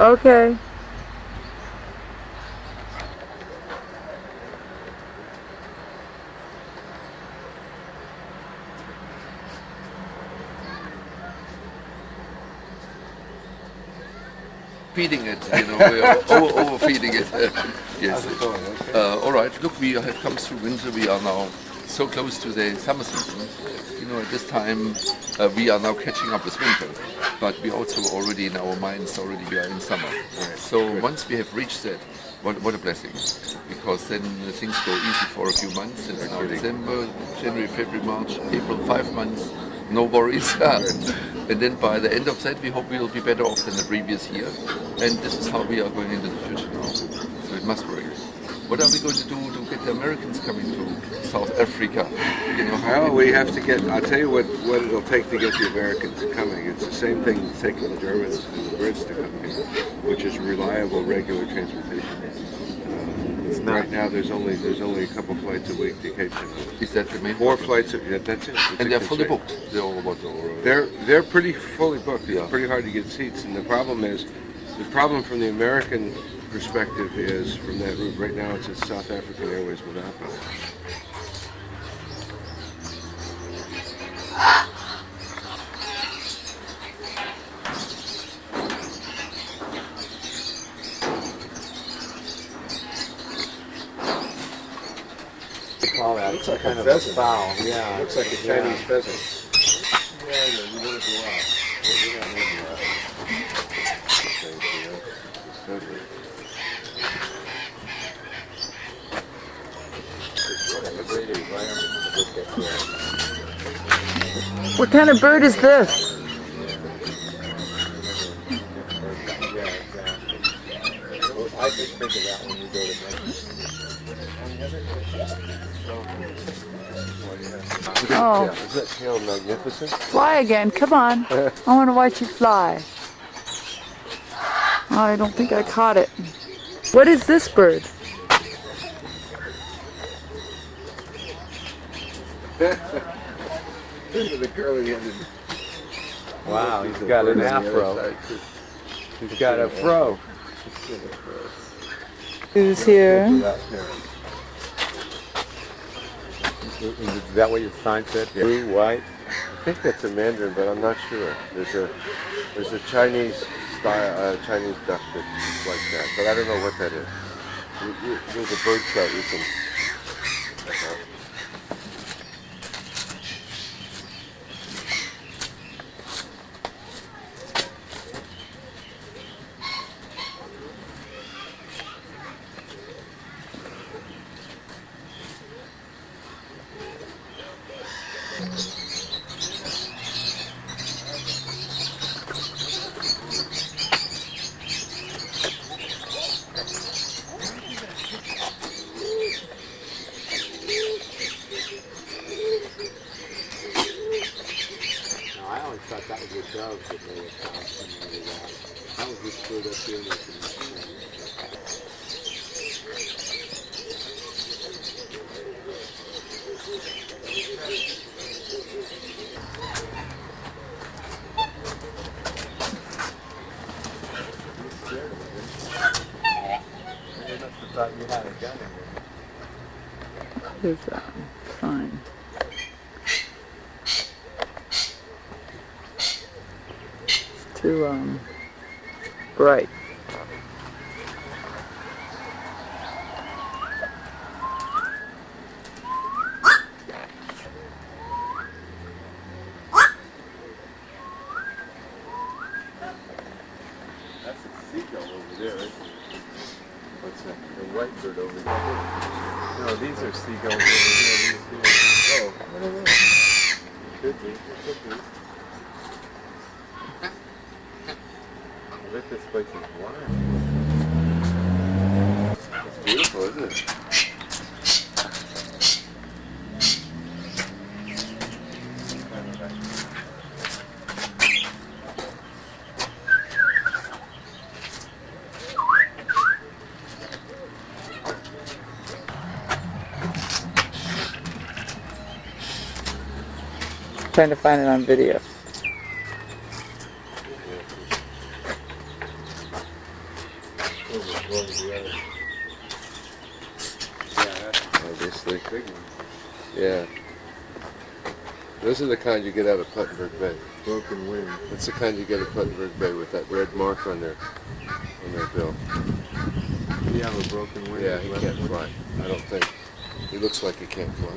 Okay. Feeding it, you know, we are overfeeding it. Yes. How's it going? Okay. All right. Look, we have come through winter. We are now so close to the summer season. You know, at this time we are now catching up with winter, but we also already in our minds already we are in summer. So once we have reached that, what a blessing! Because then things go easy for a few months. It's now December, January, February, March, April, 5 months. No worries. And then by the end of that, we hope we will be better off than the previous year. And this is how we are going into the future now. So it must work. What are we going to do to get the Americans coming to South Africa? You know, Well, we have to get, I'll tell you what it'll take to get the Americans coming. It's the same thing as taking the Germans and the Brits to come here, which is reliable, regular transportation. Right now, there's only a couple flights a week to Cape Town. is that the main 4 problem? flights, yeah, that's it. It's And a they're fully concern. booked. They're all about They're pretty fully booked. Yeah. It's pretty hard to get seats, and the problem from the American perspective is from that route. Right now, it's a South African Airways monopoly. Call that. Looks like kind a of pheasant. fowl. Yeah. Looks like a Chinese pheasant. Yeah, you want to go out. You're not in there. It's a great environment to look at there. What kind of bird is this? Yeah, exactly. Well, I just think of that when you go to Mexico. Oh, Yeah, is that tail magnificent? fly again. Come on. I want to watch you fly. Oh, I don't think I caught it. What is this bird? The curly-headed. Wow, he's got an afro. He's got a fro. Who's here? Is that what your sign said? Blue, white? I think that's a mandarin, but I'm not sure. There's a Chinese style, Chinese duck that's like that, but I don't know what that is. There's a bird chart you can. No, I always thought that was a dove that may have found somewhere to that. That was just stood up here with They must have thought you had a gun in there. What is that? Fine. It's too, bright. That's a seagull over there, isn't it? What's that? The white bird over there. No, these are seagulls over here. Oh, what are those? Could be. Could be. I bet this place is wild. It's beautiful, isn't it? Trying to find it on video. Obviously. Yeah. Those are the kind you get out of Puttenberg Bay. Broken wing. That's the kind you get at Puttenberg Bay with that red mark on their bill. You have a broken wing. Yeah, he can't fly. I don't think. He looks like he can't fly.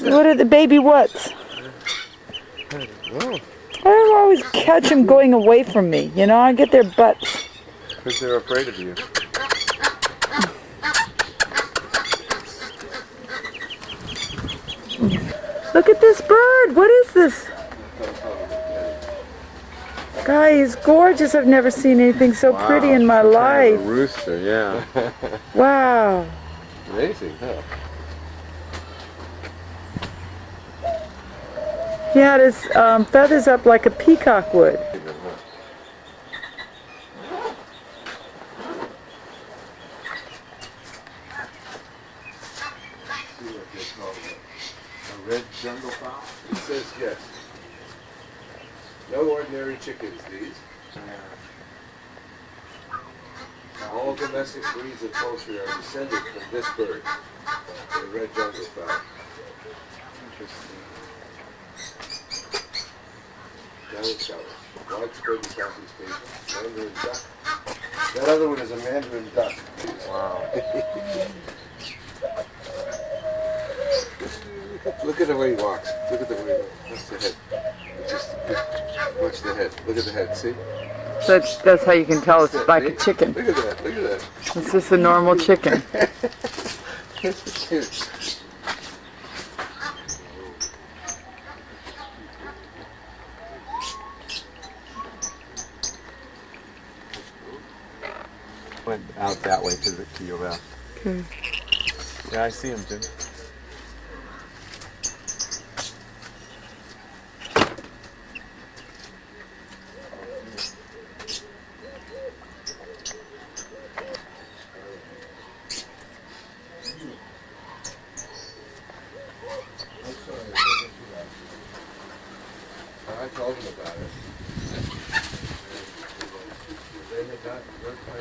What are the baby whats? Oh, I always catch them going away from me. You know, I get their butts. because they're afraid of you. Look at this bird. What is this? Guy, he's gorgeous. I've never seen anything so pretty in my life. A rooster, yeah. Wow. Amazing, huh? He had his feathers up like a peacock would. A red jungle fowl. It says yes. No ordinary chickens, these. All domestic breeds of poultry are descended from this bird, the red jungle fowl. Interesting. Down south. Widespread in Southeast Asia. Mandarin duck. That other one is a mandarin duck. Wow. Look at the way he walks. Look at the way he walks. That's the head. It's just, watch the head. Look at the head. See? That's how you can tell it's like a chicken. Look at that. Look at that. It's just a normal chicken. This is cute. Went out that way to your left. Okay. Yeah, I see him, Jim. I told him about it. They had not worked by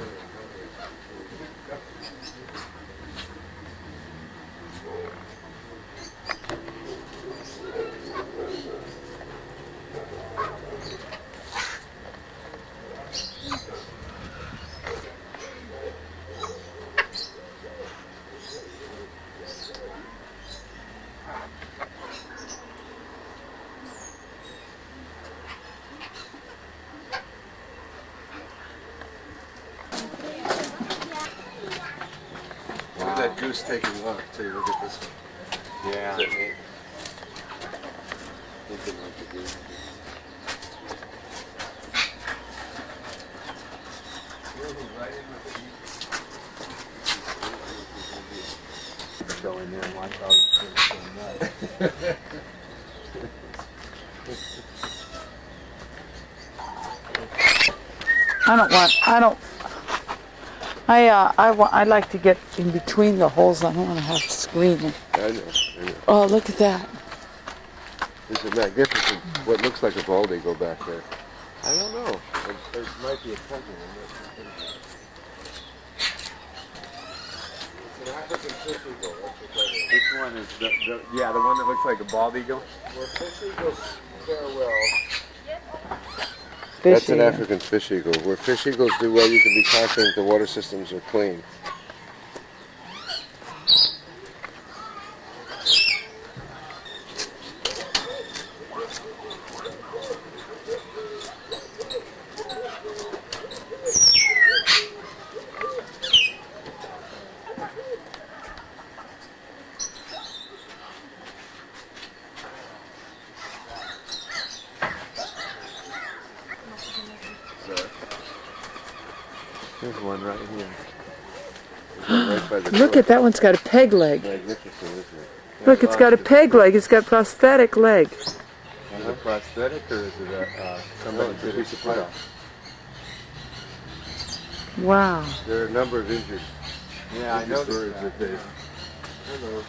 Look at that goose taking off, too. Look at this one. Yeah. Is that neat? Looking like a goose. Go in there and watch all these things go nuts. I like to get in between the holes. I don't want to have to scream. I know. Oh, look at that. There's a magnificent, what looks like a bald eagle back there. I don't know. There might be a cousin in this. It's an African fish eagle. That's what that is. Which one is the one that looks like a bald eagle? Where fish eagles fare well. Fish That's an eagle. African fish eagle. Where fish eagles do well, you can be confident the water systems are clean. There's one right here. Right by the Look door. at that one's got a peg leg. Magnificent, isn't it? Look, it's got a peg leg. It's got prosthetic leg. Is it a prosthetic or is it somebody No, did it's it a to put piece of on? Wow. There are a number of injured Yeah, I know birds that. that they. Hello.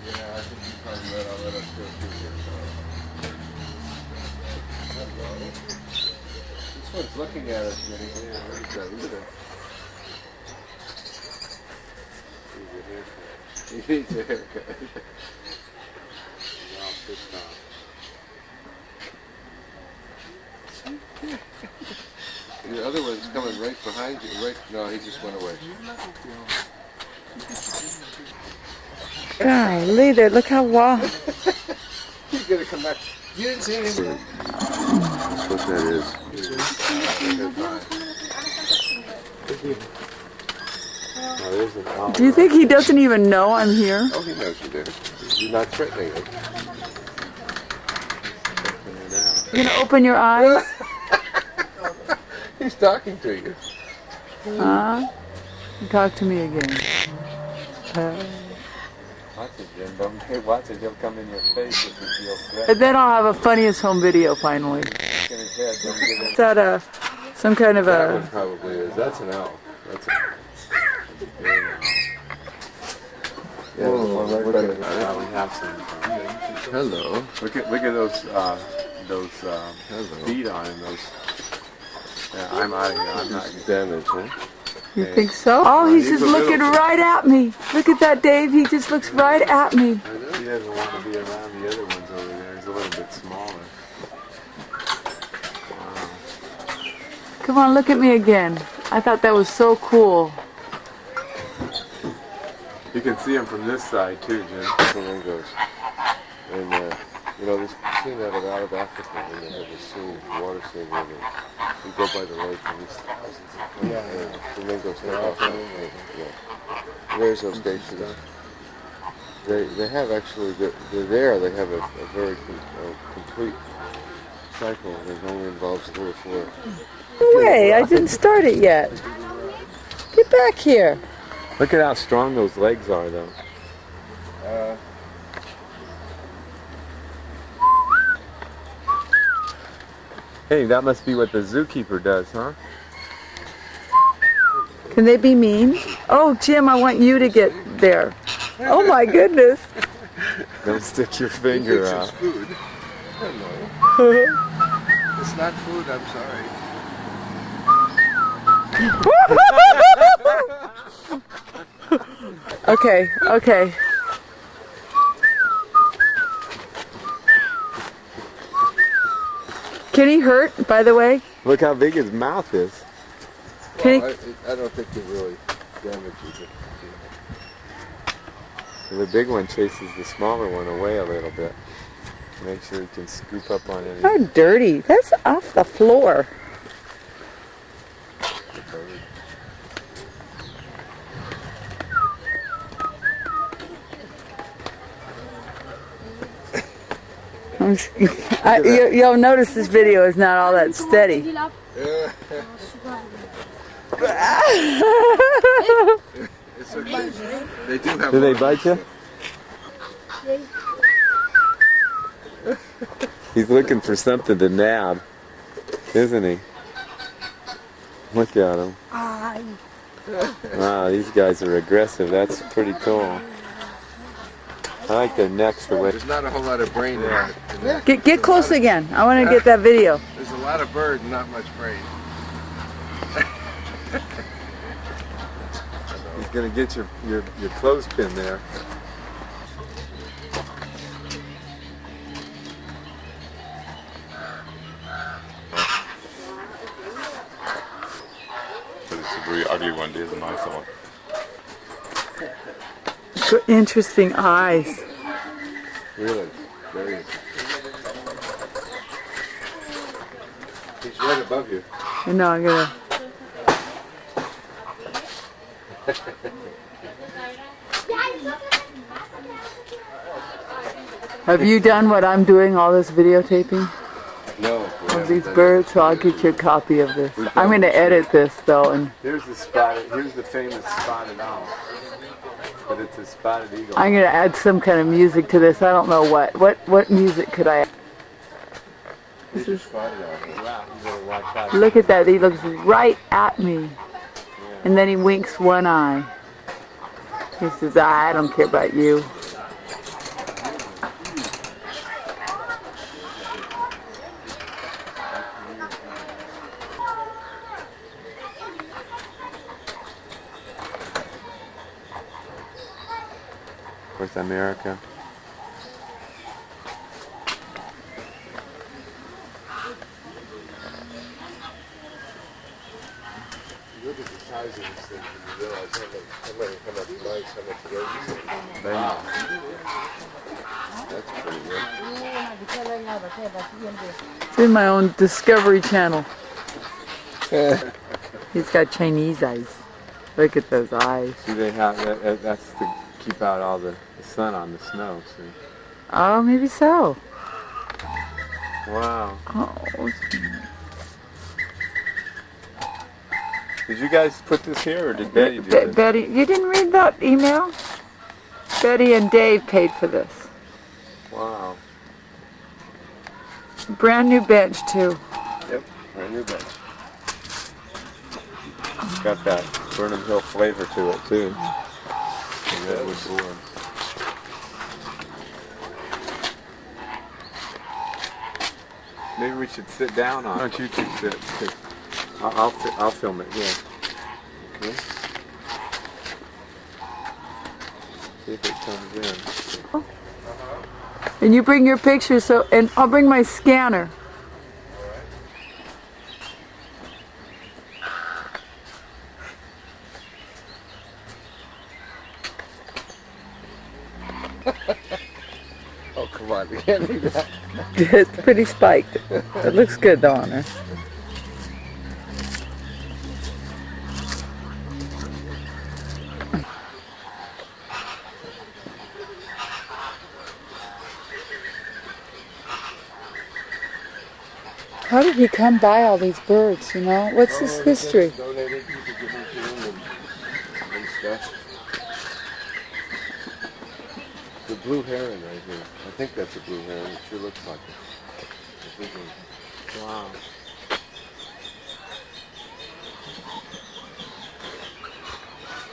Yeah, I think you probably let us go through here. Hello. This one's looking at us, Minnie. Yeah, look at that. Look at that. He needs a haircut. Well, pissed off. The other one's coming right behind you. Right? No, he just went away. Golly, there, look how wild. He's gonna come back. You didn't see anything. That's what that is. No, there isn't. Oh, Do you think he doesn't even know I'm here? Oh, he knows you're there. You're not threatening him. You gonna open your eyes? He's talking to you. Huh? Talk to me again. watch it, Jim. Don't watch it. He'll come in your face if you feel threatened. And then I'll have a funniest home video finally. In his head. Don't give him. Is that some kind of That one a... probably is. That's an owl. That's a... Yeah, Well, look look at at it. how we have some. Hello. Look at those feet on him. Those. Yeah, I'm out of here. I'm not. Damage, huh? You think so? Oh, he's he's just a looking little- right at me. Look at that, Dave. He just looks right at me. He doesn't want to be around the other ones over there. He's a little bit smaller. Come on, look at me again. I thought that was so cool. You can see him from this side too, Jim. Flamingos. And, you know, this scene out of Africa, when they have the scene, water scene where you go by the lake and these thousands of flamingos take off. Yeah. There's those stations. They have actually, they're there, they have a very complete cycle that only involves 3 or 4. Hey, I didn't start it yet. Get back here. Look at how strong those legs are, though. Hey, that must be what the zookeeper does, huh? Can they be mean? Oh, Jim, I want you to get there. Oh my goodness. Don't stick your finger out. Food. Hello. It's not food, I'm sorry. Okay, okay. Can he hurt, by the way? Look how big his mouth is. Can Well, he, I don't think it really damages it. The big one chases the smaller one away a little bit. Make sure he can scoop up on any. how dirty. That's off the floor. You'll notice this video is not all that steady. It's okay. They do have. Do they bite you? He's looking for something to nab, isn't he? Look at him. Wow, these guys are aggressive. That's pretty cool. I like their necks the way. There's not a whole lot of brain in that. Get close again. I want to get that video. There's a lot of bird and not much brain. He's gonna get your clothespin there. But it's a very ugly one. There's a nicer one. Good, interesting eyes. Really, very. He's right above you. I know, I'm gonna. Have you done what I'm doing, all this videotaping No. of these birds? So I'll get you a copy of this. I'm going to edit this though, and Here's the famous spotted owl. But it's a spotted eagle. I'm going to add some kind of music to this. I don't know what. What music could I add? He's just spotted out. Wow, you better watch out. Look at that. He looks right at me. And then he winks one eye. He says, I don't care about you. North America. Look at the size of this thing, and you realize how much lights, how much radius. Wow. That's pretty good. It's in my own Discovery Channel. He's got Chinese eyes. Look at those eyes. See, they have that's to keep out all the sun on the snow. See. Oh, maybe so. Wow. Oh, Did you guys put this here, or did Betty do this? Betty, you didn't read that email? Betty and Dave paid for this. Wow. Brand new bench too. Yep, brand new bench. It's got that Burnham Hill flavor to it too. The redwood board. Maybe we should sit down on it. Why don't you two sit? I'll film it here. Okay. See if it comes in. And you bring your picture, and I'll bring my scanner. Oh, come on, you can't do that. It's pretty spiked. It looks good though on her. How did he come by all these birds, you know? What's his history? Donated, people give them to him and stuff. The blue heron right here. I think that's a blue heron. It sure looks like it. I think Wow.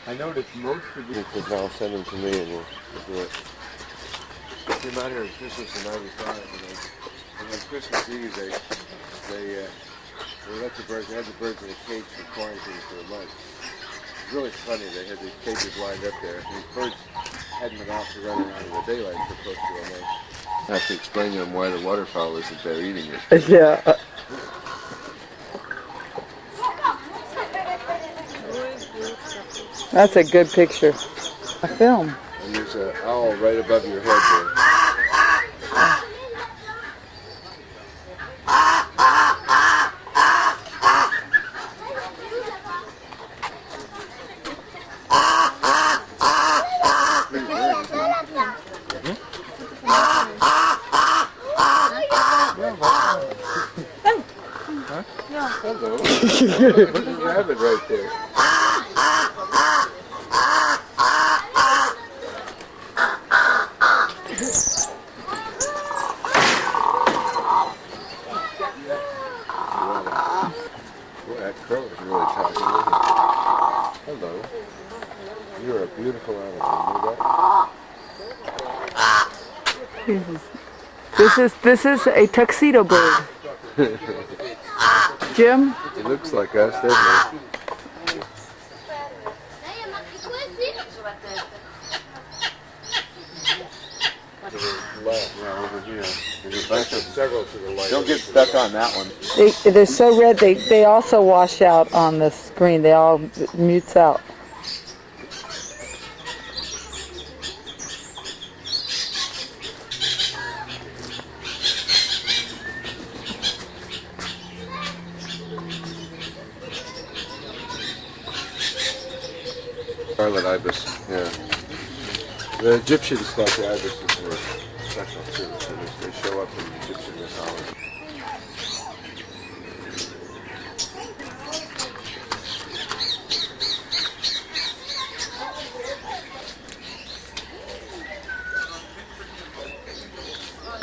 I noticed most of the I'll send them to me and we'll do it. Came out here on Christmas in '95, and on Christmas Eve they let the birds. They had the birds in a cage for quarantine for a month. It's really funny. They had these cages lined up there. These birds hadn't been out to run around in the daylight for close to a month. I have to explain to them why the waterfowl isn't there eating it. Yeah. That's a good picture. A film. And there's an owl right above your head there. Hello. There's a rabbit right there. Boy, that crow is really talking. Hello. You're a beautiful animal. You know that? This is a tuxedo bird. Jim? It looks like us, doesn't it? Yeah, over here. There's a bunch of several to the left. Don't get stuck on that one. They're so red, they also wash out on the screen. They all mutes out. Scarlet ibis, yeah. The Egyptians thought the ibises were special too, so they show up in Egyptian mythology.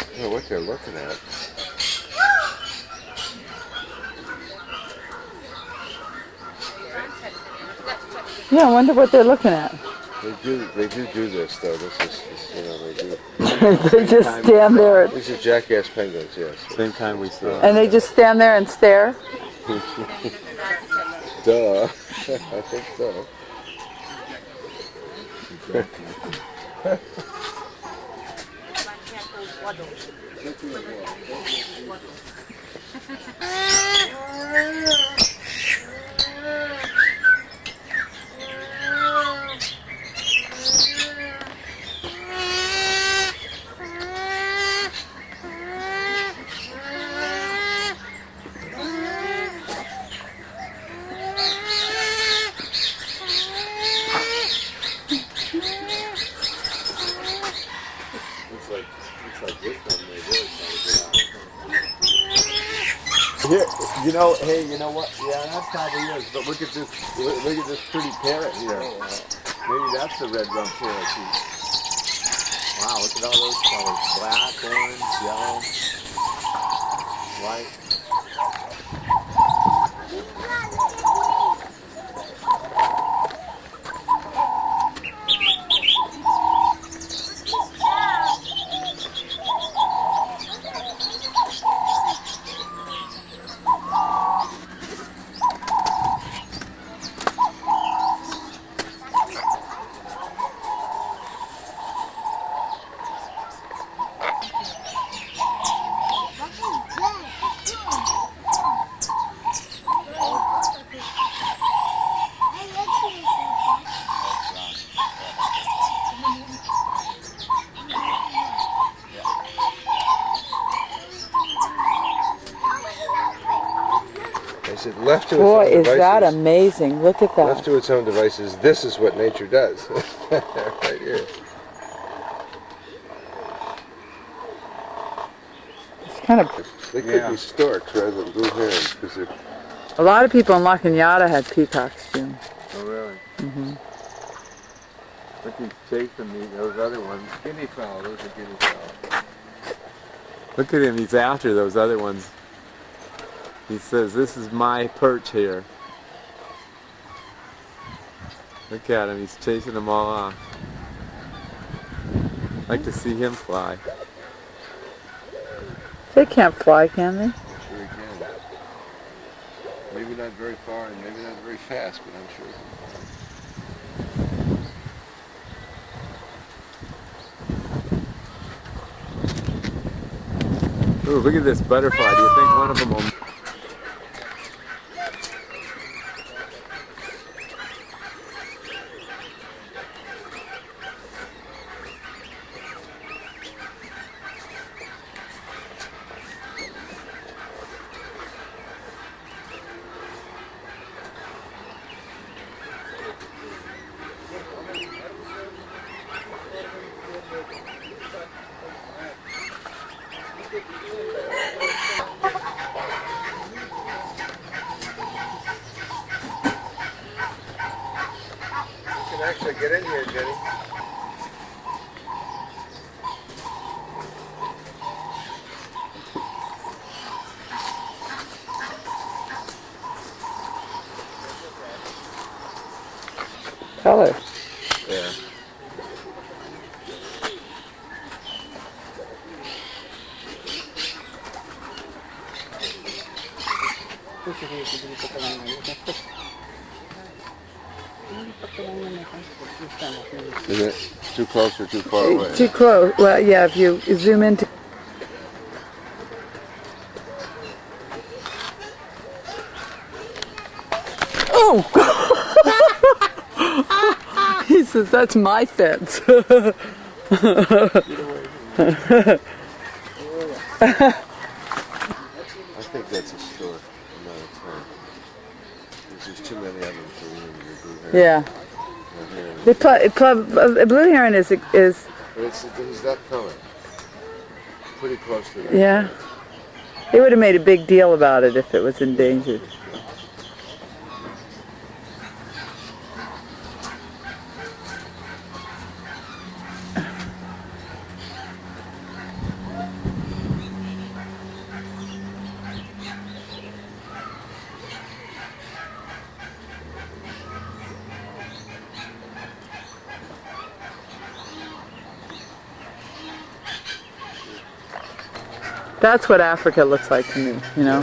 I don't know what they're looking at. Yeah, I wonder what they're looking at. They do this though. This is, you know, they do. They just stand there These are jackass penguins, yes. Same time we saw. and they just stand there and stare. Duh. I think so. Looks like this one they really try to get out. Here, you know, hey, you know what? Yeah, that probably is. But look at this. Look at this pretty parrot here. Maybe that's the red-rumped parakeet. Wow, look at all those colors: black, orange, yellow, white. I said, left to its Boy, own is that devices, amazing. Look at left that. to its own devices, this is what nature does. Right here. It's kind of... They could be storks rather than blue herons because they're A lot of people in La Cañada had peacocks, Jim. Oh, really? Mm-hmm. Look, he's chasing those other ones. guinea fowl. Those are guinea fowl. Look at him. He's after those other ones. He says, "This is my perch here." Look at him. He's chasing them all off. I'd like to see him fly. They can't fly, can they? I'm sure he can. Maybe not very far and maybe not very fast, but I'm sure he can. Ooh, look at this butterfly. Do you think one of them will... You can actually get in here, Jenny. Color. Yeah. Is it too close or too far away? Too close. Well, yeah, if you zoom into... Oh! He says, that's my fence. I think that's a stork. No, it's not. There's too many of them for me to do here. Yeah. The blue heron is But he's that color. Pretty close to that. yeah. They would have made a big deal about it if it was endangered. That's what Africa looks like to me, you know?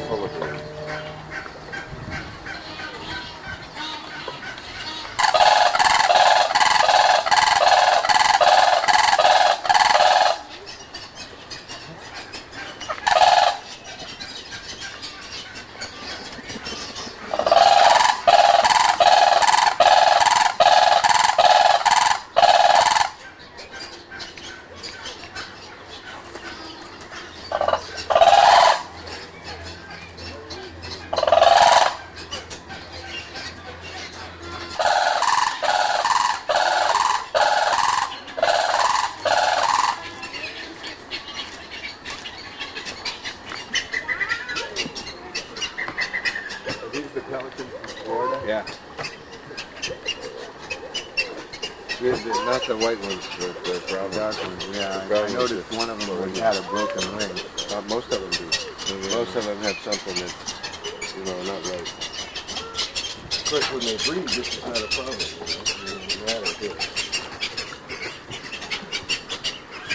Full of them. American from Florida? Yeah. Not the white ones, but the brown Dark ones, yeah. Brown I ones noticed one of them had a broken wing. Most of them do. Most of them have something that's, not right. Of course, when they breed, this is not a problem. It doesn't matter.